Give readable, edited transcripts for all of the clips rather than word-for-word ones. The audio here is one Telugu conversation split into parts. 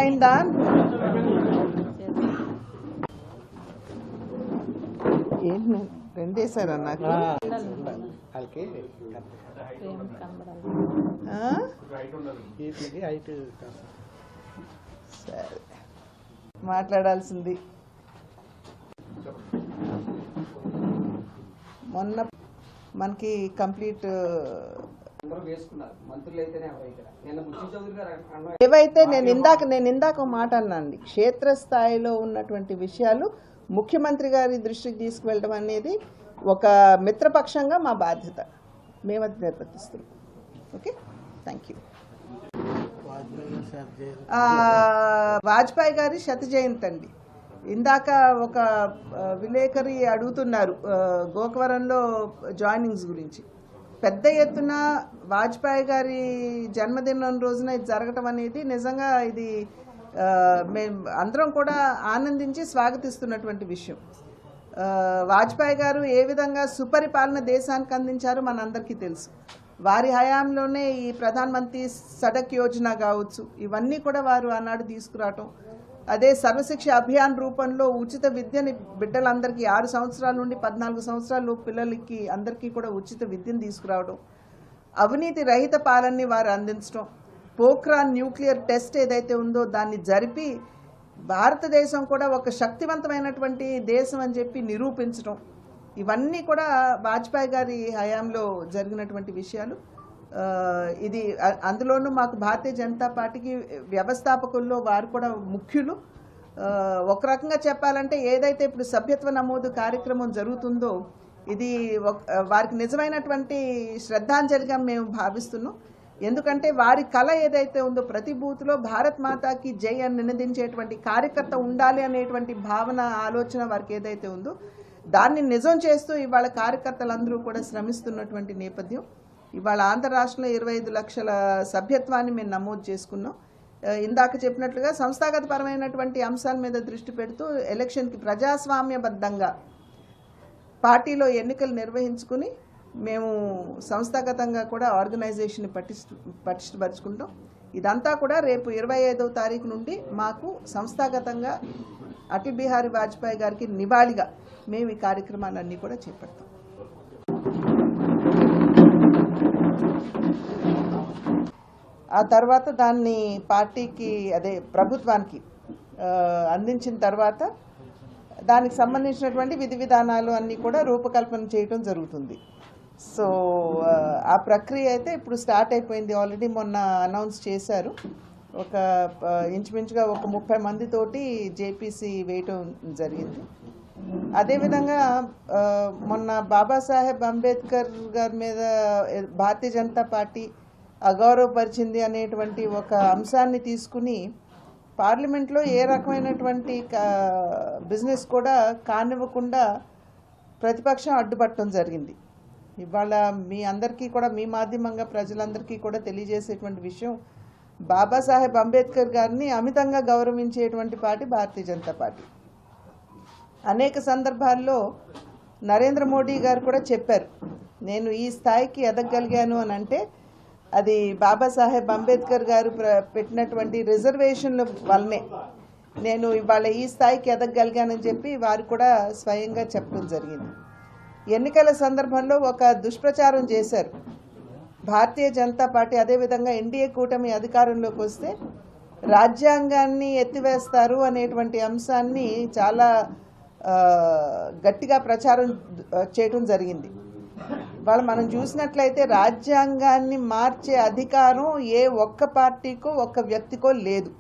అయిందా? ఏంటి రెండేసారా నాకు? సరే మాట్లాడాల్సింది. మొన్న మనకి కంప్లీట్ ఏవైతే నేను ఇందాక మాట అన్నాండి, క్షేత్రస్థాయిలో ఉన్నటువంటి విషయాలు ముఖ్యమంత్రి గారి దృష్టికి తీసుకువెళ్ళడం అనేది ఒక మిత్రపక్షంగా మా బాధ్యత, మేము అది నిర్వర్తిస్తున్నాం. Okay, thank you. వాజ్పేయి గారి శత జయంతి అండి. ఇందాక ఒక విలేకరి అడుగుతున్నారు గోకవరంలో జాయినింగ్స్ గురించి. పెద్ద ఎత్తున వాజ్పేయి గారి జన్మదినం రోజున ఇది జరగటం అనేది నిజంగా ఇది మేము అందరం కూడా ఆనందించి స్వాగతిస్తున్నటువంటి విషయం. వాజ్పేయి గారు ఏ విధంగా సుపరిపాలన దేశానికి అందించారో మనందరికీ తెలుసు. వారి హయాంలోనే ఈ ప్రధానమంత్రి సడక్ యోజన కావచ్చు, ఇవన్నీ కూడా వారు ఆనాడు తీసుకురావటం. అదే సర్వశిక్ష అభియాన్ రూపంలో ఉచిత విద్యని బిడ్డలందరికీ 6 సంవత్సరాల నుండి 14 సంవత్సరాల పిల్లలకి అందరికీ కూడా ఉచిత విద్యను తీసుకురావడం, అవినీతి రహిత పాలనని వారు అందించడం, పోఖ్రాన్ న్యూక్లియర్ టెస్ట్ ఏదైతే ఉందో దాన్ని జరిపి భారతదేశం కూడా ఒక శక్తివంతమైనటువంటి దేశం అని చెప్పి నిరూపించడం, ఇవన్నీ కూడా వాజ్పేయి గారి హయాంలో జరిగినటువంటి విషయాలు. ఇది అందులోనూ మాకు భారతీయ జనతా పార్టీకి వ్యవస్థాపకుల్లో వారు కూడా ముఖ్యులు. ఒక రకంగా చెప్పాలంటే ఏదైతే ఇప్పుడు సభ్యత్వ నమోదు కార్యక్రమం జరుగుతుందో ఇది వారికి నిజమైనటువంటి శ్రద్ధాంజలిగా మేము భావిస్తున్నాం. ఎందుకంటే వారి కళ ఏదైతే ఉందో ప్రతి బూత్లో భారత్ మాతాకి జై అని నినదించేటువంటి కార్యకర్త ఉండాలి అనేటువంటి భావన ఆలోచన వారికి ఏదైతే ఉందో దాన్ని నిజం చేస్తూ ఇవాళ కార్యకర్తలందరూ కూడా శ్రమిస్తున్నటువంటి నేపథ్యం. ఇవాళ ఆంధ్ర రాష్ట్రంలో 25 లక్షల సభ్యత్వాన్ని మేము నమోదు చేసుకున్నాం. ఇందాక చెప్పినట్లుగా సంస్థాగతపరమైనటువంటి అంశాల మీద దృష్టి పెడుతూ ఎలక్షన్కి ప్రజాస్వామ్యబద్ధంగా పార్టీలో ఎన్నికలు నిర్వహించుకుని మేము సంస్థాగతంగా కూడా ఆర్గనైజేషన్ పటిష్టపరుచుకుంటాం. ఇదంతా కూడా రేపు 25వ తారీఖు నుండి మాకు సంస్థాగతంగా అటల్ బిహారీ వాజ్పేయి గారికి నివాళిగా మేము ఈ కార్యక్రమాలన్నీ కూడా చేపడతాం. ఆ తర్వాత దాన్ని పార్టీకి అదే ప్రభుత్వానికి అందించిన తర్వాత దానికి సంబంధించినటువంటి విధి విధానాలు అన్నీ కూడా రూపకల్పన చేయటం జరుగుతుంది. సో ఆ ప్రక్రియ అయితే ఇప్పుడు స్టార్ట్ అయిపోయింది. ఆల్రెడీ మొన్న అనౌన్స్ చేశారు. ఒక ఇంచుమించుగా ఒక 30 మందితోటి జేపీసీ వేయటం జరిగింది. అదేవిధంగా మొన్న బాబాసాహెబ్ అంబేద్కర్ గారి మీద భారతీయ జనతా పార్టీ అగౌరవపరిచింది అనేటువంటి ఒక అంశాన్ని తీసుకుని పార్లమెంట్లో ఏ రకమైనటువంటి బిజినెస్ కూడా కానివ్వకుండా ప్రతిపక్షం అడ్డుపట్టడం జరిగింది. ఇవాళ మీ అందరికీ కూడా మీ మాధ్యమంగా ప్రజలందరికీ కూడా తెలియజేసేటువంటి విషయం, బాబాసాహెబ్ అంబేద్కర్ గారిని అమితంగా గౌరవించేటువంటి పార్టీ భారతీయ జనతా పార్టీ. అనేక సందర్భాల్లో నరేంద్ర మోడీ గారు కూడా చెప్పారు, నేను ఈ స్థాయికి ఎదగగలిగాను అని అంటే అది బాబాసాహెబ్ అంబేద్కర్ గారు పెట్టినటువంటి రిజర్వేషన్ల వల్లనే నేను ఇవాళ ఈ స్థాయికి ఎదగగలిగానని చెప్పి వారు కూడా స్వయంగా చెప్పడం జరిగింది. ఎన్నికల సందర్భంలో ఒక దుష్ప్రచారం చేశారు భారతీయ జనతా పార్టీ. అదేవిధంగా ఎన్డీఏ కూటమి అధికారంలోకి వస్తే రాజ్యాంగాన్ని ఎత్తివేస్తారు అనేటువంటి అంశాన్ని చాలా గట్టిగా ప్రచారం చేయడం జరిగింది. వాళ్ళు మనం చూసినట్లయితే రాజ్యాంగాన్ని మార్చే అధికారం ఏ ఒక్క పార్టీకో ఒక్క వ్యక్తికో లేదు.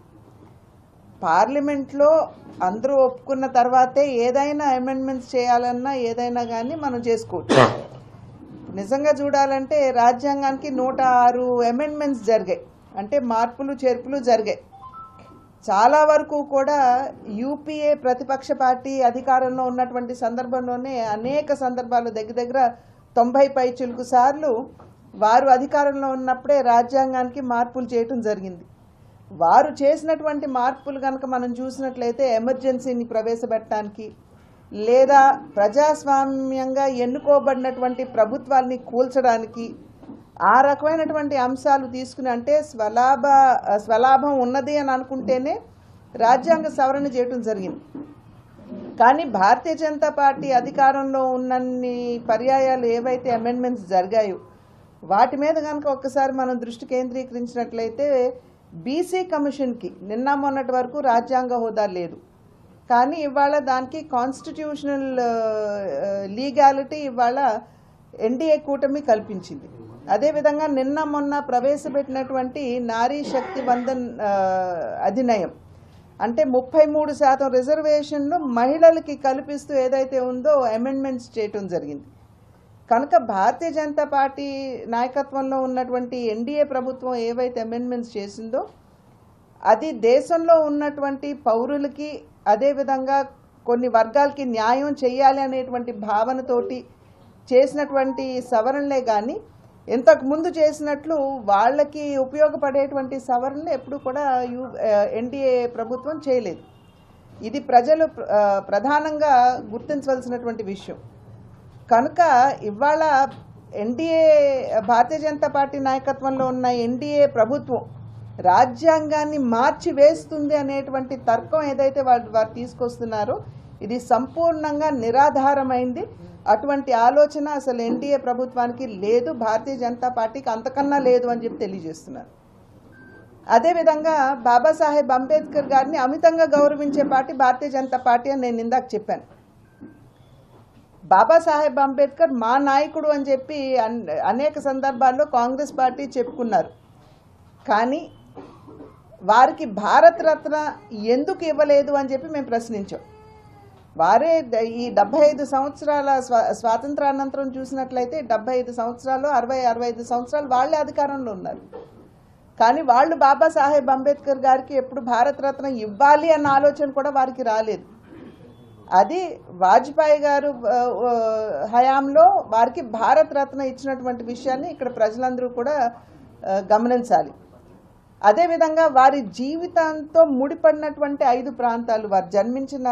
పార్లమెంట్లో అందరూ ఒప్పుకున్న తర్వాతే ఏదైనా అమెండ్మెంట్స్ చేయాలన్నా ఏదైనా కానీ మనం చేసుకోవచ్చు. నిజంగా చూడాలంటే రాజ్యాంగానికి 106 అమెండ్మెంట్స్ జరిగాయి, అంటే మార్పులు చేర్పులు జరిగాయి. చాలా వరకు కూడా యూపీఏ ప్రతిపక్ష పార్టీ అధికారంలో ఉన్నటువంటి సందర్భంలోనే అనేక సందర్భాలు దగ్గర 90 పైచిలుకు సార్లు వారు అధికారంలో ఉన్నప్పుడే రాజ్యాంగానికి మార్పులు చేయటం జరిగింది. వారు చేసినటువంటి మార్పులు కనుక మనం చూసినట్లయితే ఎమర్జెన్సీని ప్రవేశపెట్టడానికి లేదా ప్రజాస్వామ్యంగా ఎన్నుకోబడినటువంటి ప్రభుత్వాన్ని కూల్చడానికి ఆ రకమైనటువంటి అంశాలు తీసుకుని, అంటే స్వలాభం ఉన్నది అని అనుకుంటేనే రాజ్యాంగ సవరణ చేయడం జరిగింది. కానీ భారతీయ జనతా పార్టీ అధికారంలో ఉన్నన్ని పర్యాయాలు ఏవైతే అమెండ్మెంట్స్ జరిగాయో వాటి మీద కనుక ఒక్కసారి మనం దృష్టి కేంద్రీకరించినట్లయితే బీసీ కమిషన్కి నిన్న మొన్నటి వరకు రాజ్యాంగ హోదా లేదు, కానీ ఇవాళ దానికి కాన్స్టిట్యూషనల్ లీగాలిటీ ఇవాళ ఎన్డీఏ కూటమి కల్పించింది. అదేవిధంగా నిన్న మొన్న ప్రవేశపెట్టినటువంటి నారీ శక్తి వందన్ అధినియం అంటే 33% రిజర్వేషన్లు మహిళలకి కల్పిస్తూ ఏదైతే ఉందో అమెండ్మెంట్స్ చేయటం జరిగింది. కనుక భారతీయ జనతా పార్టీ నాయకత్వంలో ఉన్నటువంటి ఎన్డీఏ ప్రభుత్వం ఏవైతే అమెండ్మెంట్స్ చేసిందో అది దేశంలో ఉన్నటువంటి పౌరులకి అదేవిధంగా కొన్ని వర్గాలకి న్యాయం చేయాలి అనేటువంటి భావనతోటి చేసినటువంటి సవరణలే కానీ ఇంతకుముందు చేసినట్లు వాళ్ళకి ఉపయోగపడేటువంటి సవరణలు ఎప్పుడు కూడా ఎన్డీఏ ప్రభుత్వం చేయలేదు. ఇది ప్రజలు ప్రధానంగా గుర్తించవలసినటువంటి విషయం. కనుక ఇవాళ ఎన్డీఏ భారతీయ జనతా పార్టీ నాయకత్వంలో ఉన్న ఎన్డీఏ ప్రభుత్వం రాజ్యాంగాన్ని మార్చి వేస్తుంది అనేటువంటి తర్కం ఏదైతే వారు తీసుకొస్తున్నారో ఇది సంపూర్ణంగా నిరాధారమైంది. అటువంటి ఆలోచన అసలు ఎన్డీఏ ప్రభుత్వానికి లేదు, భారతీయ జనతా పార్టీకి అంతకన్నా లేదు అని చెప్పి తెలియజేస్తున్నారు. అదేవిధంగా బాబాసాహెబ్ అంబేద్కర్ గారిని అమితంగా గౌరవించే పార్టీ భారతీయ జనతా పార్టీ అని నేను ఇందాక చెప్పాను. బాబాసాహెబ్ అంబేద్కర్ మా నాయకుడు అని చెప్పి అనేక సందర్భాల్లో కాంగ్రెస్ పార్టీ చెప్పుకున్నారు. కానీ వారికి భారత రత్న ఎందుకు ఇవ్వలేదు అని చెప్పి మేము ప్రశ్నించాం. వారే ఈ 75 సంవత్సరాల స్వాతంత్రానంతరం చూసినట్లయితే 75 సంవత్సరాలు 65 సంవత్సరాలు వాళ్ళే అధికారంలో ఉన్నారు. కానీ వాళ్ళు బాబాసాహెబ్ అంబేద్కర్ గారికి ఎప్పుడు భారతరత్న ఇవ్వాలి అన్న ఆలోచన కూడా వారికి రాలేదు. అది వాజ్పేయి గారు హయాంలో వారికి భారతరత్న ఇచ్చినటువంటి విషయాన్ని ఇక్కడ ప్రజలందరూ కూడా గమనించాలి. అదేవిధంగా వారి జీవితంతో ముడిపడినటువంటి 5 ప్రాంతాలు, వారు జన్మించిన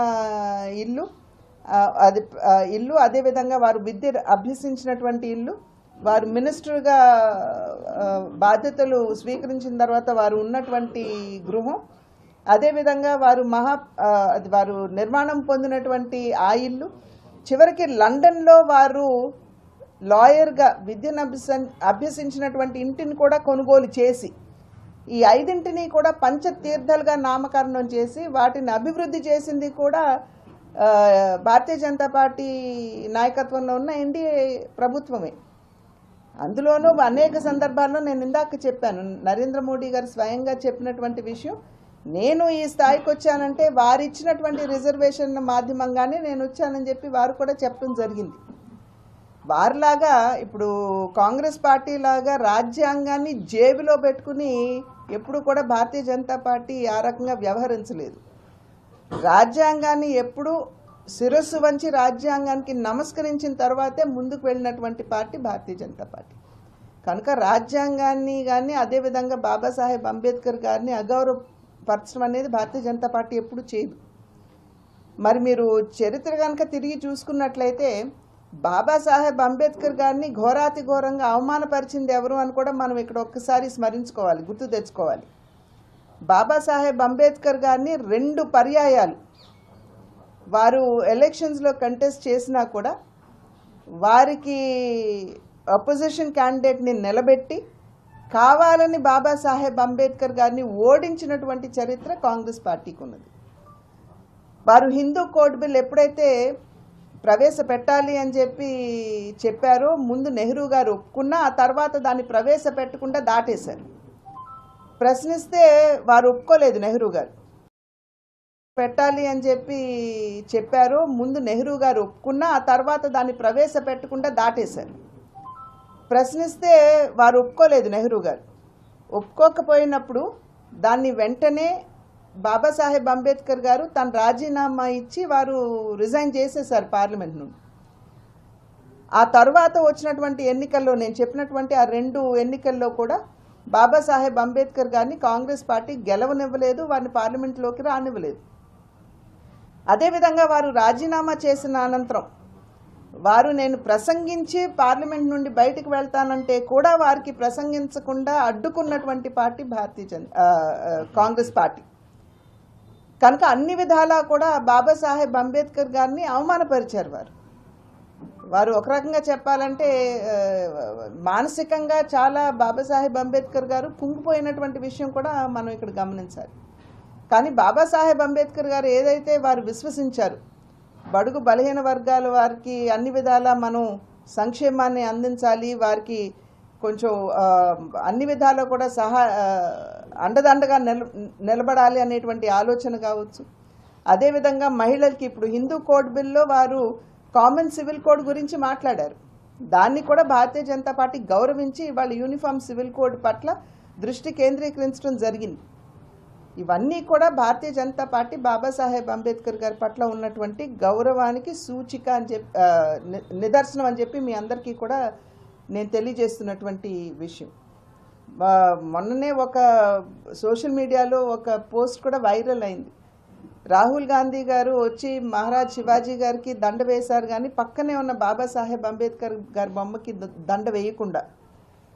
ఇల్లు అదేవిధంగా వారు విద్య అభ్యసించినటువంటి ఇల్లు, వారు మినిస్టర్గా బాధ్యతలు స్వీకరించిన తర్వాత వారు ఉన్నటువంటి గృహం, అదేవిధంగా వారు నిర్మాణం పొందినటువంటి ఆ ఇల్లు, చివరికి లండన్లో వారు లాయర్గా విద్యను అభ్యసించినటువంటి ఇంటిని కూడా కొనుగోలు చేసి ఈ 5 కూడా పంచతీర్థాలుగా నామకరణం చేసి వాటిని అభివృద్ధి చేసింది కూడా భారతీయ జనతా పార్టీ నాయకత్వంలో ఉన్న ఎన్డీఏ ప్రభుత్వమే. అందులోనూ అనేక సందర్భాల్లో నేను ఇందాక చెప్పాను, నరేంద్ర మోడీ గారు స్వయంగా చెప్పినటువంటి విషయం, నేను ఈ స్థాయికి వచ్చానంటే వారు ఇచ్చినటువంటి రిజర్వేషన్ మాధ్యమంగానే నేను వచ్చానని చెప్పి వారు కూడా చెప్పడం జరిగింది. వారిలాగా ఇప్పుడు కాంగ్రెస్ పార్టీ లాగా రాజ్యాంగాన్ని జేబులో పెట్టుకుని ఎప్పుడు కూడా భారతీయ జనతా పార్టీ ఆ రకంగా వ్యవహరించలేదు. రాజ్యాంగాన్ని ఎప్పుడు శిరస్సు వంచి రాజ్యాంగానికి నమస్కరించిన తర్వాతే ముందుకు వెళ్ళినటువంటి పార్టీ భారతీయ జనతా పార్టీ. కనుక రాజ్యాంగాన్ని కానీ అదేవిధంగా బాబాసాహెబ్ అంబేద్కర్ గారిని అగౌరవపరచడం అనేది భారతీయ జనతా పార్టీ ఎప్పుడు చేయదు. మరి మీరు చరిత్ర కనుక తిరిగి చూసుకున్నట్లయితే బాబాసాహెబ్ అంబేద్కర్ గారిని ఘోరాతి ఘోరంగా అవమానపరిచింది ఎవరు అని కూడా మనం ఇక్కడ ఒక్కసారి స్మరించుకోవాలి, గుర్తు తెచ్చుకోవాలి. బాబాసాహెబ్ అంబేద్కర్ గారిని 2 పర్యాయాలు వారు ఎలక్షన్స్లో కంటెస్ట్ చేసినా కూడా వారికి అపోజిషన్ క్యాండిడేట్ని నిలబెట్టి కావాలని బాబాసాహెబ్ అంబేద్కర్ గారిని ఓడించినటువంటి చరిత్ర కాంగ్రెస్ పార్టీకి ఉన్నది. వారు హిందూ కోడ్ బిల్ ఎప్పుడైతే ప్రవేశపెట్టాలి అని చెప్పారో ముందు నెహ్రూ గారు ఒప్పుకున్నా ఆ తర్వాత దాన్ని ప్రవేశపెట్టకుండా దాటేశారు. ప్రశ్నిస్తే వారు ఒప్పుకోలేదు. నెహ్రూ గారు పెట్టాలి అని చెప్పారో ముందు నెహ్రూ గారు ఒప్పుకున్నా ఆ తర్వాత దాన్ని ప్రవేశపెట్టకుండా దాటేశారు. ప్రశ్నిస్తే వారు ఒప్పుకోలేదు. నెహ్రూ గారు ఒప్పుకోకపోయినప్పుడు దాన్ని వెంటనే బాబాసాహెబ్ అంబేద్కర్ గారు తన రాజీనామా ఇచ్చి వారు రిజైన్ చేసేశారు పార్లమెంట్ నుండి. ఆ తర్వాత వచ్చినటువంటి ఎన్నికల్లో నేను చెప్పినటువంటి ఆ 2 ఎన్నికల్లో కూడా బాబాసాహెబ్ అంబేద్కర్ గారిని కాంగ్రెస్ పార్టీ గెలవనివ్వలేదు, వారిని పార్లమెంట్లోకి రానివ్వలేదు. అదేవిధంగా వారు రాజీనామా చేసిన అనంతరం వారు నేను ప్రసంగించి పార్లమెంట్ నుండి బయటకు వెళ్తానంటే కూడా వారికి ప్రసంగించకుండా అడ్డుకున్నటువంటి పార్టీ కాంగ్రెస్ పార్టీ. కనుక అన్ని విధాలా కూడా బాబాసాహెబ్ అంబేద్కర్ గారిని అవమానపరిచారు. వారు ఒక రకంగా చెప్పాలంటే మానసికంగా చాలా బాబాసాహెబ్ అంబేద్కర్ గారు కుంగిపోయినటువంటి విషయం కూడా మనం ఇక్కడ గమనించాలి. కానీ బాబాసాహెబ్ అంబేద్కర్ గారు ఏదైతే వారు విశ్వసించారు, బడుగు బలహీన వర్గాల వారికి అన్ని విధాలా మనం సంక్షేమాన్ని అందించాలి, వారికి కొంచెం అన్ని విధాలా కూడా అండదండగా నిలబడాలి అనేటువంటి ఆలోచన కావచ్చు. అదేవిధంగా మహిళలకి ఇప్పుడు హిందూ కోడ్ బిల్లో వారు కామన్ సివిల్ కోడ్ గురించి మాట్లాడారు. దాన్ని కూడా భారతీయ జనతా పార్టీ గౌరవించి వాళ్ళ యూనిఫామ్ సివిల్ కోడ్ పట్ల దృష్టి కేంద్రీకరించడం జరిగింది. ఇవన్నీ కూడా భారతీయ జనతా పార్టీ బాబాసాహెబ్ అంబేద్కర్ గారి పట్ల ఉన్నటువంటి గౌరవానికి సూచిక అని చెప్పి నిదర్శనం అని చెప్పి మీ అందరికీ కూడా నేను తెలియజేస్తున్నటువంటి విషయం. మొన్ననే ఒక సోషల్ మీడియాలో ఒక పోస్ట్ కూడా వైరల్ అయింది. రాహుల్ గాంధీ గారు వచ్చి మహారాజ్ శివాజీ గారికి దండ వేశారు, కానీ పక్కనే ఉన్న బాబాసాహెబ్ అంబేద్కర్ గారి బొమ్మకి దండ వేయకుండా.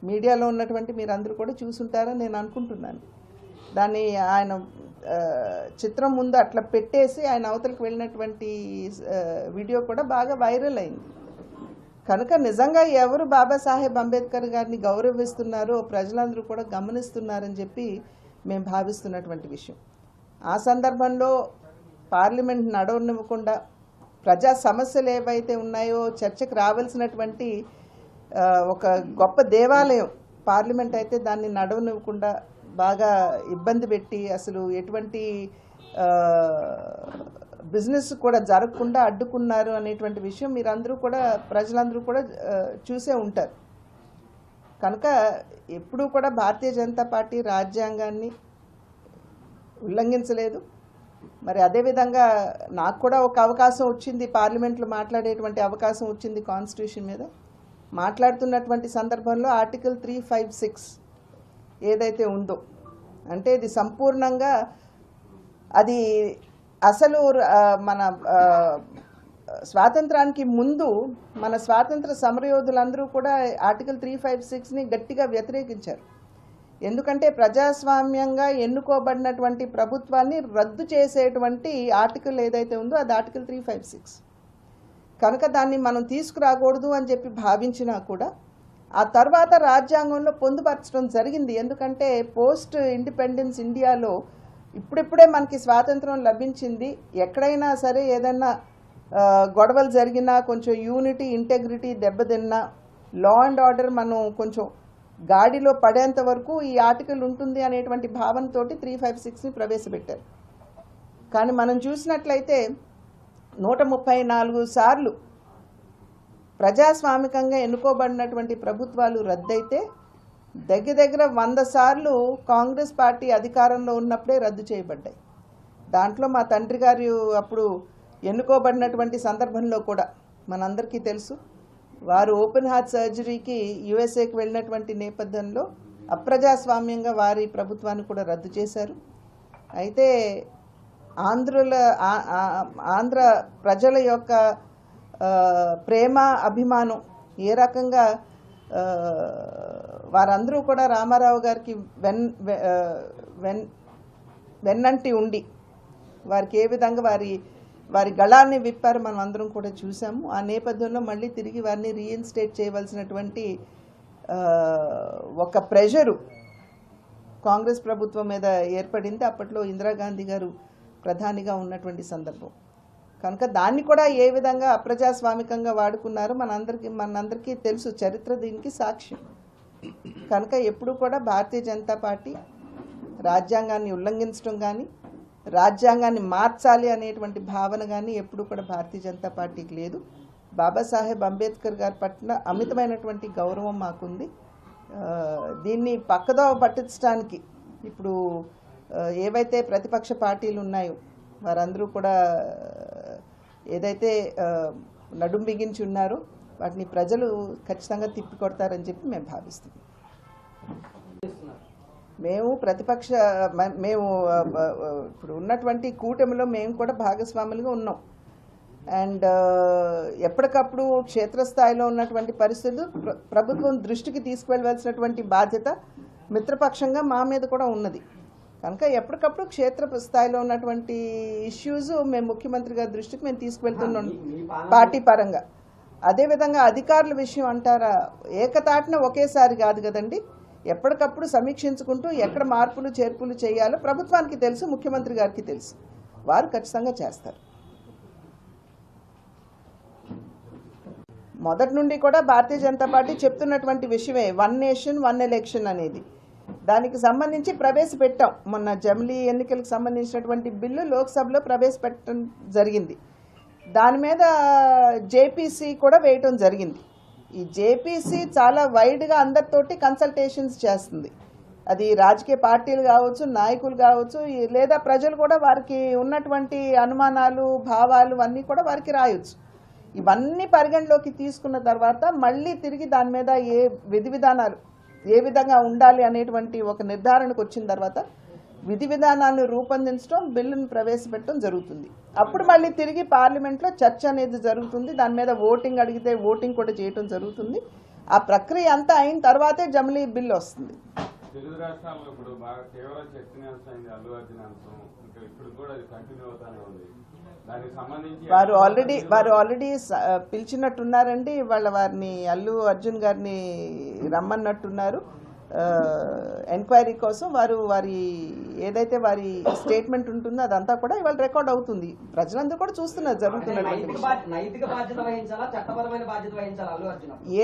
మీడియాలో ఉన్నటువంటి మీరందరూ కూడా చూసుంటారని నేను అనుకుంటున్నాను. దాన్ని ఆయన చిత్రం ముందు అట్లా పెట్టేసి ఆయన అవతలకు వెళ్ళినటువంటి వీడియో కూడా బాగా వైరల్ అయింది. కనుక నిజంగా ఎవరు బాబాసాహెబ్ అంబేద్కర్ గారిని గౌరవిస్తున్నారో ప్రజలందరూ కూడా గమనిస్తున్నారని చెప్పి మేము భావిస్తున్నటువంటి విషయం. ఆ సందర్భంలో పార్లమెంట్ నడవనివ్వకుండా ప్రజా సమస్యలు ఏవైతే ఉన్నాయో చర్చకు రావాల్సినటువంటి ఒక గొప్ప దేవాలయం పార్లమెంట్ అయితే దాన్ని నడవనివ్వకుండా బాగా ఇబ్బంది పెట్టి అసలు ఎటువంటి బిజినెస్ కూడా జరగకుండా అడ్డుకున్నారు అనేటువంటి విషయం మీరందరూ కూడా ప్రజలందరూ కూడా చూసే ఉంటారు. కనుక ఎప్పుడూ కూడా భారతీయ జనతా పార్టీ రాజ్యాంగాన్ని ఉల్లంఘించలేదు. మరి అదేవిధంగా నాకు కూడా ఒక అవకాశం వచ్చింది, పార్లమెంట్లో మాట్లాడేటువంటి అవకాశం వచ్చింది కాన్స్టిట్యూషన్ మీద. మాట్లాడుతున్నటువంటి సందర్భంలో ఆర్టికల్ 356 ఏదైతే ఉందో అంటే ఇది సంపూర్ణంగా అది అసలు మన స్వాతంత్రానికి ముందు మన స్వాతంత్ర సమరయోధులందరూ కూడా ఆర్టికల్ 356ని గట్టిగా వ్యతిరేకించారు. ఎందుకంటే ప్రజాస్వామ్యంగా ఎన్నుకోబడినటువంటి ప్రభుత్వాన్ని రద్దు చేసేటువంటి ఆర్టికల్ ఏదైతే ఉందో అది ఆర్టికల్ 356. కనుక దాన్ని మనం తీసుకురాకూడదు అని చెప్పి భావించినా కూడా ఆ తర్వాత రాజ్యాంగంలో పొందుపరచడం జరిగింది. ఎందుకంటే పోస్ట్ ఇండిపెండెన్స్ ఇండియాలో ఇప్పుడిప్పుడే మనకి స్వాతంత్రం లభించింది. ఎక్కడైనా సరే ఏదైనా గొడవలు జరిగినా, కొంచెం యూనిటీ ఇంటెగ్రిటీ దెబ్బతిన్నా, లా అండ్ ఆర్డర్ మనం కొంచెం గాడిలో పడేంత వరకు ఈ ఆర్టికల్ ఉంటుంది అనేటువంటి భావనతోటి 356ని ప్రవేశపెట్టారు. కానీ మనం చూసినట్లయితే 134 సార్లు ప్రజాస్వామికంగా ఎన్నుకోబడినటువంటి ప్రభుత్వాలు రద్దయితే దగ్గర 100 సార్లు కాంగ్రెస్ పార్టీ అధికారంలో ఉన్నప్పుడే రద్దు చేయబడ్డాయి. దాంట్లో మా తండ్రి గారు అప్పుడు ఎన్నుకోబడినటువంటి సందర్భంలో కూడా మనందరికీ తెలుసు, వారు ఓపెన్ హార్ట్ సర్జరీకి యుఎస్ఏకి వెళ్ళినటువంటి నేపథ్యంలో అప్రజాస్వామ్యంగా వారి ప్రభుత్వాన్ని కూడా రద్దు చేశారు. అయితే ఆంధ్ర ప్రజల యొక్క ప్రేమ అభిమానం ఏ రకంగా వారందరూ కూడా రామారావు గారికి వెన్నంటి ఉండి వారికి ఏ విధంగా వారి గళాన్ని విప్పారు మనం అందరం కూడా చూసాము. ఆ నేపథ్యంలో మళ్ళీ తిరిగి వారిని రీఇన్స్టేట్ చేయవలసినటువంటి ఒక ప్రెషరు కాంగ్రెస్ ప్రభుత్వం మీద ఏర్పడింది. అప్పట్లో ఇందిరాగాంధీ గారు ప్రధానిగా ఉన్నటువంటి సందర్భం. కనుక దాన్ని కూడా ఏ విధంగా అప్రజాస్వామికంగా వాడుకున్నారో మనందరికీ తెలుసు, చరిత్ర దీనికి సాక్ష్యం. కనుక ఎప్పుడు కూడా భారతీయ జనతా పార్టీ రాజ్యాంగాన్ని ఉల్లంఘించడం కానీ, రాజ్యాంగాన్ని మార్చాలి అనేటువంటి భావన కానీ ఎప్పుడు కూడా భారతీయ జనతా పార్టీకి లేదు. బాబాసాహెబ్ అంబేద్కర్ గారి పట్ల అమితమైనటువంటి గౌరవం మాకుంది. దీన్ని పక్కదోవ పట్టించడానికి ఇప్పుడు ఏవైతే ప్రతిపక్ష పార్టీలు ఉన్నాయో వారందరూ కూడా ఏదైతే నడుం బిగించి ఉన్నారో వాటిని ప్రజలు ఖచ్చితంగా తిప్పికొడతారని చెప్పి మేము భావిస్తున్నాం. మేము ఇప్పుడు ఉన్నటువంటి కూటమిలో మేము కూడా భాగస్వాములుగా ఉన్నాం. అండ్ ఎప్పటికప్పుడు క్షేత్రస్థాయిలో ఉన్నటువంటి పరిస్థితులు ప్రభుత్వం దృష్టికి తీసుకువెళ్ళవలసినటువంటి బాధ్యత మిత్రపక్షంగా మా మీద కూడా ఉన్నది. కనుక ఎప్పటికప్పుడు క్షేత్ర స్థాయిలో ఉన్నటువంటి ఇష్యూస్ మేము ముఖ్యమంత్రి గారి దృష్టికి మేము తీసుకువెళ్తున్నాం పార్టీ పరంగా. అదేవిధంగా అధికారుల విషయం అంటారా, ఏకతాటిన ఒకేసారి కాదు కదండి, ఎప్పటికప్పుడు సమీక్షించుకుంటూ ఎక్కడ మార్పులు చేర్పులు చేయాలో ప్రభుత్వానికి తెలుసు, ముఖ్యమంత్రి గారికి తెలుసు, వారు ఖచ్చితంగా చేస్తారు. మొదటి నుండి కూడా భారతీయ జనతా పార్టీ చెప్తున్నటువంటి విషయమే 1 నేషన్ 1 ఎలక్షన్ అనేది. దానికి సంబంధించి ప్రవేశపెట్టాం. మొన్న జమిలీ ఎన్నికలకు సంబంధించినటువంటి బిల్లు లోక్సభలో ప్రవేశపెట్టడం జరిగింది. దాని మీద జేపీసీ కూడా వేయటం జరిగింది. ఈ జేపీసీ చాలా వైడ్గా అందరితోటి కన్సల్టేషన్స్ చేస్తుంది. అది రాజకీయ పార్టీలు కావచ్చు, నాయకులు కావచ్చు, లేదా ప్రజలు కూడా వారికి ఉన్నటువంటి అనుమానాలు, భావాలు అన్నీ కూడా వారికి రాయొచ్చు. ఇవన్నీ పరిగణలోకి తీసుకున్న తర్వాత మళ్ళీ తిరిగి దాని మీద ఏ విధి విధానాలు ఏ విధంగా ఉండాలి అనేటువంటి ఒక నిర్ధారణకు వచ్చిన తర్వాత విధి విధానాలను రూపొందించడం, బిల్లును ప్రవేశపెట్టడం జరుగుతుంది. అప్పుడు మళ్ళీ తిరిగి పార్లమెంట్లో చర్చ అనేది జరుగుతుంది. దాని మీద ఓటింగ్ అడిగితే ఓటింగ్ కూడా చేయటం జరుగుతుంది. ఆ ప్రక్రియ అంతా అయిన తర్వాతే జమిలీ బిల్లు వస్తుంది. తెలుగు రాష్ట్రాల్లో ఇప్పుడు బాగా తీవ్ర చర్చనీయాంశమైంది అల్లు అర్జున్ అంశం. ఇంకా ఇప్పుడు కూడా అది కంటిన్యూ అవుతానే ఉంది. దానికి సంబంధించి వారు ఆల్రెడీ పిలిచినట్టున్నారండి. వాళ్ళ వారిని అల్లు అర్జున్ గారిని రమ్మన్నట్టున్నారు ఎంక్వైరీ కోసం. వారి ఏదైతే వారి స్టేట్మెంట్ ఉంటుందో అదంతా కూడా ఇవాళ రికార్డ్ అవుతుంది. ప్రజలందరూ కూడా చూస్తున్నారు జరుగుతున్నటువంటి.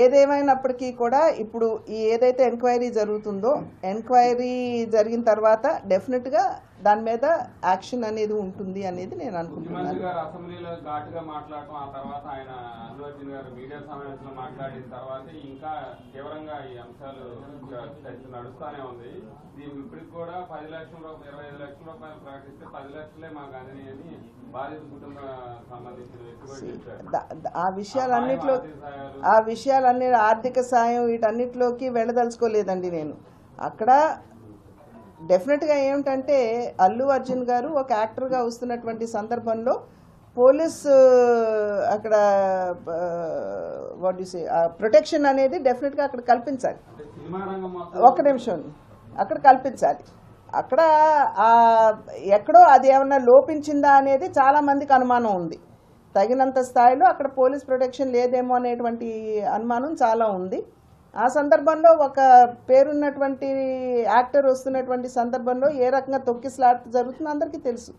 ఏదేమైనప్పటికీ కూడా ఇప్పుడు ఈ ఏదైతే ఎంక్వైరీ జరుగుతుందో, ఎంక్వైరీ జరిగిన తర్వాత డెఫినెట్ గా దాని మీద యాక్షన్ అనేది ఉంటుంది అనేది నేను అనుకుంటున్నాను. అసెంబ్లీలో ఘాటుగా మాట్లాడటం, ఆ తర్వాత ఆయన అల్లు అర్జున్ గారు మీడియా సమావేశంలో మాట్లాడిన తర్వాత ఇంకా తీవ్రంగా ఈ అంశాలు నడుస్తూనే ఉంది. దీనికి ఇప్పటికి కూడా 10 లక్షల రూపాయలు 25 లక్షల రూపాయలు ప్రకటిస్తే 10 లక్షలే మాకు అందినాయి అని బాధిత కుటుంబం సంబంధించిన వ్యక్తి కూడా చెప్పారు. ఆ విషయాలన్నీ ఆర్థిక సాయం వీటన్నిటిలోకి వెళ్ళదలుచుకోలేదండి నేను. అక్కడ డెఫినెట్గా ఏమిటంటే అల్లు అర్జున్ గారు ఒక యాక్టర్గా వస్తున్నటువంటి సందర్భంలో పోలీసు అక్కడ ప్రొటెక్షన్ అనేది డెఫినెట్గా అక్కడ కల్పించాలి. ఒక్క నిమిషం, అక్కడ కల్పించాలి. అక్కడ ఎక్కడో అది ఏమన్నా లోపించిందా అనేది చాలామందికి అనుమానం ఉంది. తగినంత స్థాయిలో అక్కడ పోలీస్ ప్రొటెక్షన్ లేదేమో అనేటువంటి అనుమానం చాలా ఉంది. ఆ సందర్భంలో ఒక పేరున్నటువంటి యాక్టర్ వస్తున్నటువంటి సందర్భంలో ఏ రకంగా తొక్కిసలాట జరుగుతుందో అందరికీ తెలుసు.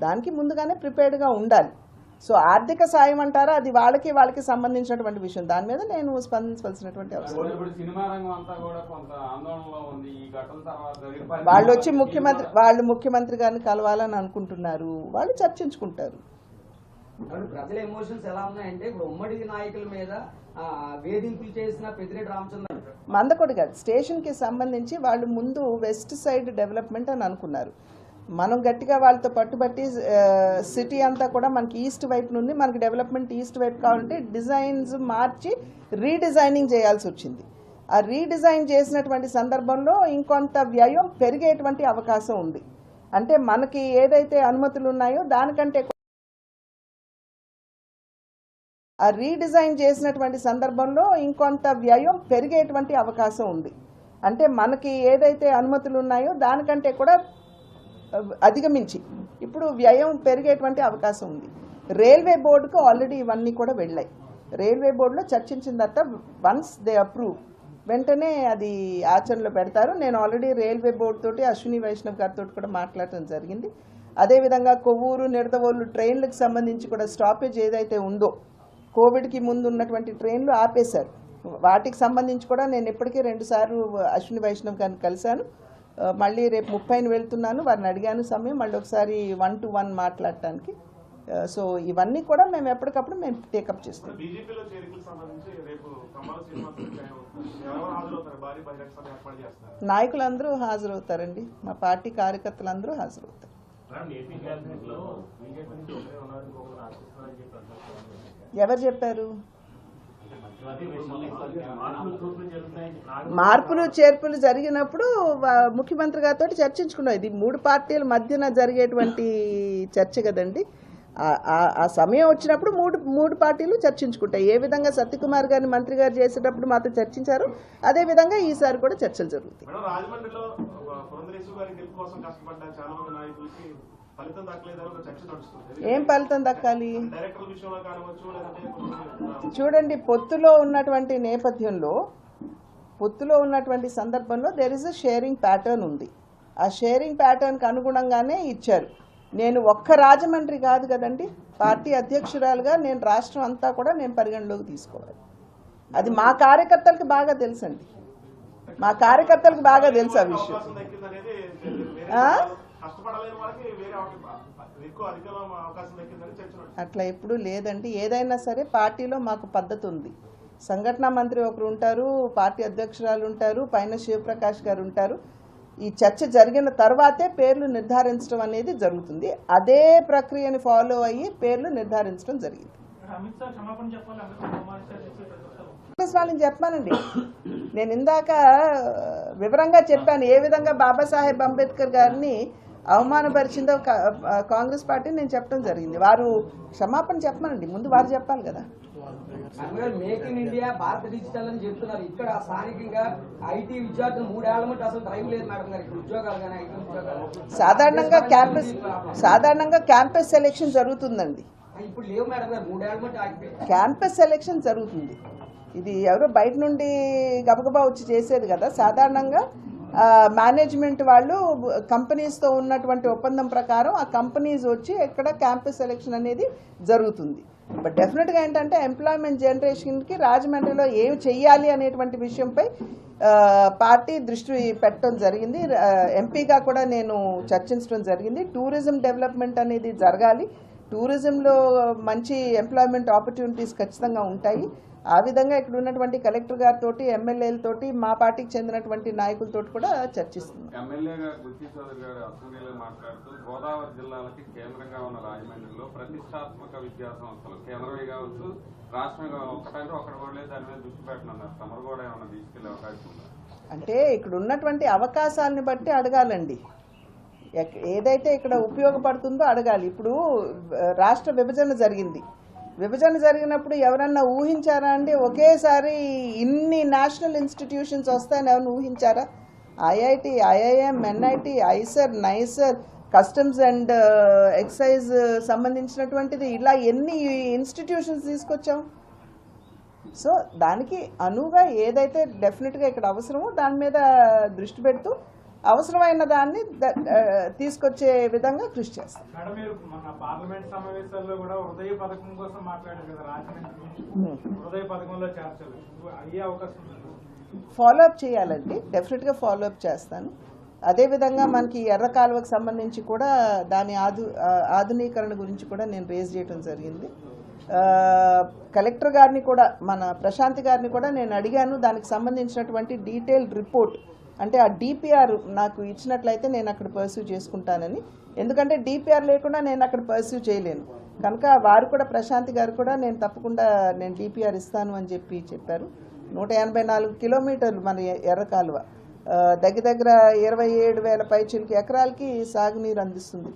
దానికి ముందుగానే ప్రిపేర్డ్గా ఉండాలి. సో ఆర్థిక సాయం అంటారా, అది వాళ్ళకి సంబంధించినటువంటి విషయం. దాని మీద నేను స్పందించవలసినటువంటి అవసరం. వాళ్ళు ముఖ్యమంత్రి గారిని కలవాలని అనుకుంటున్నారు. వాళ్ళు చర్చించుకుంటారు. ప్రజల ఎమోషన్స్ ఎలా ఉన్నాయంటే ఇప్పుడు ఉమ్మడి నాయకుల మీద వేధింపులు చేసిన పెద్దిరెడ్డి రామచంద్ర మందకొడి గారు స్టేషన్కి సంబంధించి వాళ్ళు ముందు వెస్ట్ సైడ్ డెవలప్మెంట్ అని అనుకున్నారు. మనం గట్టిగా వాళ్ళతో పట్టుబట్టి సిటీ అంతా కూడా మనకి ఈస్ట్ వైపు నుండి మనకి డెవలప్మెంట్ ఈస్ట్ వైపు కావాలంటే డిజైన్స్ మార్చి రీడిజైనింగ్ చేయాల్సి వచ్చింది. ఆ రీడిజైన్ చేసినటువంటి సందర్భంలో ఇంకొంత వ్యయం పెరిగేటువంటి అవకాశం ఉంది. అంటే మనకి ఏదైతే అనుమతులు ఉన్నాయో దానికంటే ఆ రీడిజైన్ చేసినటువంటి సందర్భంలో ఇంకొంత వ్యయం పెరిగేటువంటి అవకాశం ఉంది. అంటే మనకి ఏదైతే అనుమతులు ఉన్నాయో దానికంటే కూడా అధిగమించి ఇప్పుడు వ్యయం పెరిగేటువంటి అవకాశం ఉంది. రైల్వే బోర్డుకు ఆల్రెడీ ఇవన్నీ కూడా వెళ్ళాయి. రైల్వే బోర్డులో చర్చించిన తర్వాత వన్స్ దే అప్రూవ్ వెంటనే అది ఆచరణలో పెడతారు. నేను ఆల్రెడీ రైల్వే బోర్డు తోటి అశ్విని వైష్ణవ్ గారితో కూడా మాట్లాడటం జరిగింది. అదేవిధంగా కొవ్వూరు నిడదవోలు ట్రైన్లకు సంబంధించి కూడా స్టాపేజ్ ఏదైతే ఉందో కోవిడ్కి ముందు ఉన్నటువంటి ట్రైన్లు ఆపేశారు. వాటికి సంబంధించి కూడా నేను ఇప్పటికీ 2 సార్లు అశ్విని వైష్ణవ్ గారిని కలిశాను. మళ్ళీ రేపు 30ని వెళ్తున్నాను. వారిని అడిగాను సమయం, మళ్ళీ ఒకసారి 1-to-1 మాట్లాడటానికి. సో ఇవన్నీ కూడా మేము ఎప్పటికప్పుడు మేము టేకప్ చేస్తాం. నాయకులందరూ హాజరవుతారండి. మా పార్టీ కార్యకర్తలందరూ హాజరవుతారు. ఎవరు చెప్పారు? మార్పులు చేర్పులు జరిగినప్పుడు ముఖ్యమంత్రి గారితో చర్చించుకున్నాం. ఇది 3 పార్టీల మధ్యన జరిగేటువంటి చర్చ కదండి. ఆ సమయం వచ్చినప్పుడు మూడు పార్టీలు చర్చించుకుంటాయి. ఏ విధంగా సత్యకుమార్ గారిని మంత్రి గారు చేసేటప్పుడు మాతో చర్చించారు, అదే విధంగా ఈసారి కూడా చర్చలు జరుగుతాయి. రాజమండ్రిలో పురంధరేశ్వరి గారి గెలుపు కోసం కష్టపడ్డ చాలా మంది నాయకులకి ఫలితం దక్కలేదని ఒక చర్చ నడుస్తుంది. ఏం ఫలితం దక్కాలి? డైరెక్టర్ విషయంలో కావచ్చు, లేదంటే చూడండి, పొత్తులో ఉన్నటువంటి సందర్భంలో there is a sharing pattern ఉంది. ఆ షేరింగ్ ప్యాటర్న్కి అనుగుణంగానే ఇచ్చారు. నేను ఒక్క రాజమండ్రి కాదు కదండి, పార్టీ అధ్యక్షురాలుగా నేను రాష్ట్రం అంతా కూడా నేను పరిగణలోకి తీసుకోవాలి. అది మా కార్యకర్తలకు బాగా తెలుసండి, మా కార్యకర్తలకు బాగా తెలుసు ఆ విషయం. అట్లా ఎప్పుడూ లేదండి. ఏదైనా సరే పార్టీలో మాకు పద్ధతి ఉంది. సంఘటనా మంత్రి ఒకరు ఉంటారు, పార్టీ అధ్యక్షురాలు ఉంటారు, పైన శివప్రకాష్ గారు ఉంటారు. ఈ చర్చ జరిగిన తర్వాతే పేర్లు నిర్ధారించడం అనేది జరుగుతుంది. అదే ప్రక్రియని ఫాలో అయ్యి పేర్లు నిర్ధారించడం జరిగింది. కాంగ్రెస్ వాళ్ళని చెప్పానండి, నేను ఇందాక వివరంగా చెప్పాను ఏ విధంగా బాబాసాహెబ్ అంబేద్కర్ గారిని అవమానపరిచిందో కాంగ్రెస్ పార్టీ నేను చెప్పడం జరిగింది. వారు క్షమాపణ చెప్పమనండి, ముందు వారు చెప్పాలి కదా. మేక్ ఇన్ ఇండియా, భారత డిజిటల్ అని చెప్తున్నారు. ఇక్కడ స్థానికంగా ఐటీ విద్యార్థులు 3 ఏళ్ల మట్టి అసలు డ్రైవ్ లేదు మేడం గారు. ఇక్కడ ఉద్యోగాలు కానీ ఐటీ ఉద్యోగాలు సాధారణంగా క్యాంపస్ సెలెక్షన్ జరుగుతుందండి. ఇప్పుడు లేవు మేడం గారు, 3 ఏళ్ల మట్టి ఆగిపోయి క్యాంపస్ సెలెక్షన్ జరుగుతుంది. ఇది ఎవరో బయట నుండి గబగబా వచ్చి చేసేది కదా. సాధారణంగా మేనేజ్మెంట్ వాళ్ళు కంపెనీస్తో ఉన్నటువంటి ఒప్పందం ప్రకారం ఆ కంపెనీస్ వచ్చి ఎక్కడ క్యాంపస్ సెలెక్షన్ అనేది జరుగుతుంది. బట్ డెఫినెట్గా ఏంటంటే ఎంప్లాయ్మెంట్ జనరేషన్కి రాజమండ్రిలో ఏమి చెయ్యాలి అనేటువంటి విషయంపై పార్టీ దృష్టి పెట్టడం జరిగింది. ఎంపీగా కూడా నేను చర్చించడం జరిగింది. టూరిజం డెవలప్మెంట్ అనేది జరగాలి, టూరిజంలో మంచి ఎంప్లాయ్మెంట్ ఆపర్చునిటీస్ ఖచ్చితంగా ఉంటాయి. ఆ విధంగా ఇక్కడ ఉన్నటువంటి కలెక్టర్ గారితో, ఎమ్మెల్యేలతోటి, మా పార్టీకి చెందినటువంటి నాయకులతో కూడా చర్చిస్తున్నాం. ఎమ్మెల్యేగా గుత్తి చౌదరి గారు అసెంబ్లీలో మాట్లాడుతూ గోదావరి జిల్లాలకి కేంద్రంగా ఉన్న రాజమండ్రిలో ప్రతిష్టాత్మక విద్యా సంస్థలు కేంద్రమే కావచ్చు, రాష్ట్రంగా ఒకటంటే ఒకటి కూడా లేదు, దాని మీద దృష్టి పెట్టనున్నారు. తమరు కూడా ఏమన్నా తీసుకెళ్లే అవకాశం ఉందా? అంటే ఇక్కడ ఉన్నటువంటి అవకాశాలను బట్టి అడగాలండి, ఏదైతే ఇక్కడ ఉపయోగపడుతుందో అడగాలి. ఇప్పుడు రాష్ట్ర విభజన జరిగినప్పుడు ఎవరన్నా ఊహించారా అండి ఒకేసారి ఇన్ని నేషనల్ ఇన్స్టిట్యూషన్స్ వస్తాయని ఎవరిని ఊహించారా? IIT, IIM, NIT, IISER, NISER, customs and excise సంబంధించినటువంటిది ఇలా ఎన్ని ఇన్స్టిట్యూషన్స్ తీసుకొచ్చాం. సో దానికి అనువుగా ఏదైతే డెఫినెట్గా ఇక్కడ అవసరమో దాని మీద దృష్టి పెడుతూ అవసరమైన దాన్ని తీసుకొచ్చే విధంగా కృషి చేస్తాం. పార్లమెంట్ సమావేశాల్లో కూడా హృదయ పథకం కోసం మాట్లాడారు కదా, రాజమండ్రి హృదయ పథకంలో చేర్చాలి, అయ్యే అవకాశం ఫాలో అప్ చేయాలండి, డెఫినెట్గా ఫాలో అప్ చేస్తాను. అదేవిధంగా మనకి ఎర్ర కాలువకు సంబంధించి కూడా దాని ఆధునీకరణ గురించి కూడా నేను రేజ్ చేయడం జరిగింది. కలెక్టర్ గారిని కూడా, మన ప్రశాంతి గారిని కూడా నేను అడిగాను, దానికి సంబంధించినటువంటి డీటెయిల్డ్ రిపోర్ట్ అంటే ఆ డిపిఆర్ నాకు ఇచ్చినట్లయితే నేను అక్కడ పర్సూ చేసుకుంటానని. ఎందుకంటే డిపిఆర్ లేకుండా నేను అక్కడ పర్సూ చేయలేను కనుక వారు కూడా, ప్రశాంతి గారు కూడా నేను తప్పకుండా నేను డిపిఆర్ ఇస్తాను అని చెప్పారు. 184 కిలోమీటర్లు మన ఎర్ర కాలువ, దగ్గర 27,000 పైచిలకి ఎకరాలకి సాగునీరు అందిస్తుంది.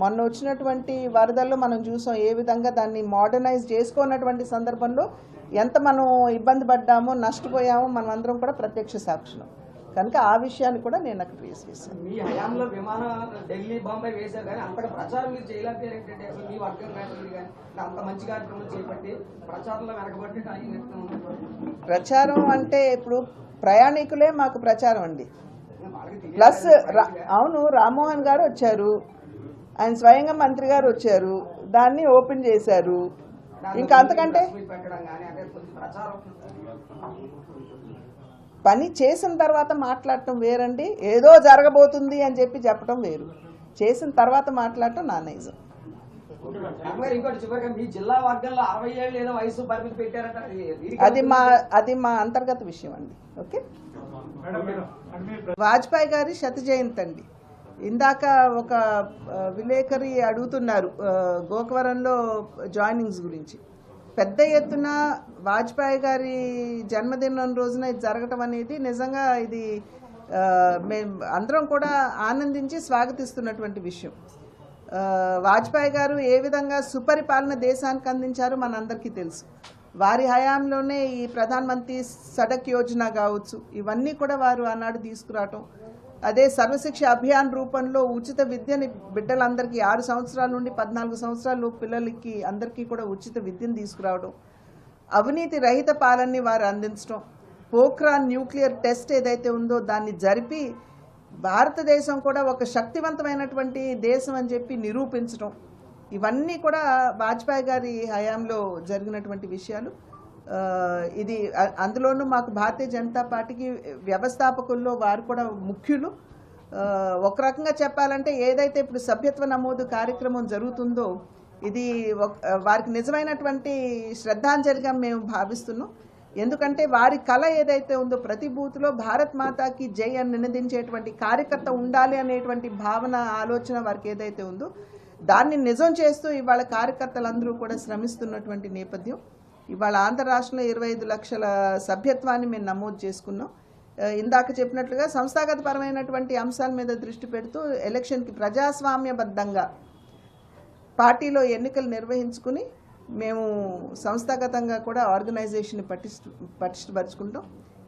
మొన్న వచ్చినటువంటి వరదల్లో మనం చూసాం ఏ విధంగా దాన్ని మోడర్నైజ్ చేసుకున్నటువంటి సందర్భంలో ఎంత మనం ఇబ్బంది పడ్డామో, నష్టపోయామో మనం అందరం కూడా ప్రత్యక్ష సాక్షులం కనుక ఆ విషయాన్ని కూడా నేను అక్కడ రేస్ చేశాను. మీ హయాంలో విమానం ఢిల్లీ, బాంబే వేశారు కానీ అంతటి ప్రచారం మీరు చేయలేకపోయారంటే అసలు మీ వర్గం కానీ అంత మంచి కార్యక్రమం చేపట్టి ప్రచారంలో వెనకబట్టి ప్రచారం అంటే ఇప్పుడు ప్రయాణికులే మాకు ప్రచారం అండి. ప్లస్ అవును, రామ్మోహన్ గారు వచ్చారు, ఆయన స్వయంగా మంత్రి గారు వచ్చారు, దాన్ని ఓపెన్ చేశారు. ఇంకా అంతకంటే పని చేసిన తర్వాత మాట్లాడటం వేరండి, ఏదో జరగబోతుంది అని చెప్పడం వేరు, చేసిన తర్వాత మాట్లాడటం నా నైజం. ఇంకోటి చివరిగా మీ జిల్లా వర్గంలో 60 ఏళ్ళు ఏదో వయసు పరిమితి పెట్టారట, అది మా అంతర్గత విషయం అండి. ఓకే, వాజ్పేయి గారి శత జయంతి అండి. ఇందాక ఒక విలేకరి అడుగుతున్నారు గోకవరంలో జాయినింగ్స్ గురించి. పెద్ద ఎత్తున వాజ్పేయి గారి జన్మదినం రోజున ఇది జరగటం అనేది నిజంగా ఇది మేము అందరం కూడా ఆనందించి స్వాగతిస్తున్నటువంటి విషయం. వాజ్పేయి గారు ఏ విధంగా సుపరిపాలన దేశానికి అందించారో మనందరికీ తెలుసు. వారి హయాంలోనే ఈ ప్రధానమంత్రి సడక్ యోజన కావచ్చు, ఇవన్నీ కూడా వారు ఆనాడు తీసుకురావటం. అదే సర్వశిక్ష అభియాన్ రూపంలో ఉచిత విద్యని బిడ్డలందరికీ 6 సంవత్సరాల నుండి 14 సంవత్సరాల పిల్లలకి అందరికీ కూడా ఉచిత విద్యను తీసుకురావడం, అవినీతి రహిత పాలనని వారు అందించడం, పోఖ్రాన్ న్యూక్లియర్ టెస్ట్ ఏదైతే ఉందో దాన్ని జరిపి భారతదేశం కూడా ఒక శక్తివంతమైనటువంటి దేశం అని చెప్పి నిరూపించడం, ఇవన్నీ కూడా వాజ్పేయి గారి హయాంలో జరిగినటువంటి విషయాలు. ఇది అందులోనూ మాకు భారతీయ జనతా పార్టీకి వ్యవస్థాపకుల్లో వారు కూడా ముఖ్యులు. ఒక రకంగా చెప్పాలంటే ఏదైతే ఇప్పుడు సభ్యత్వ నమోదు కార్యక్రమం జరుగుతుందో ఇది వారికి నిజమైనటువంటి శ్రద్ధాంజలిగా మేము భావిస్తున్నాం. ఎందుకంటే వారి కళ ఏదైతే ఉందో ప్రతి బూత్లో భారత్ మాతాకి జై అని నినదించేటువంటి కార్యకర్త ఉండాలి అనేటువంటి భావన ఆలోచన వారికి ఏదైతే ఉందో దాన్ని నిజం చేస్తూ ఇవాళ కార్యకర్తలందరూ కూడా శ్రమిస్తున్నటువంటి నేపథ్యం. ఇవాళ ఆంధ్ర రాష్ట్రంలో 25 లక్షల సభ్యత్వాన్ని మేము నమోదు చేసుకున్నాం. ఇందాక చెప్పినట్లుగా సంస్థాగతపరమైనటువంటి అంశాల మీద దృష్టి పెడుతూ ఎలక్షన్కి ప్రజాస్వామ్యబద్ధంగా పార్టీలో ఎన్నికలు నిర్వహించుకుని మేము సంస్థాగతంగా కూడా ఆర్గనైజేషన్ పటిష్టపరుచుకుంటాం.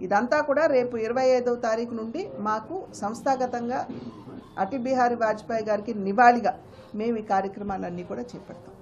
ఇదంతా కూడా రేపు 25వ తారీఖు నుండి మాకు సంస్థాగతంగా అటల్ బిహారీ వాజ్పేయి గారికి నివాళిగా మేము ఈ కార్యక్రమాలన్నీ కూడా చేపడతాం.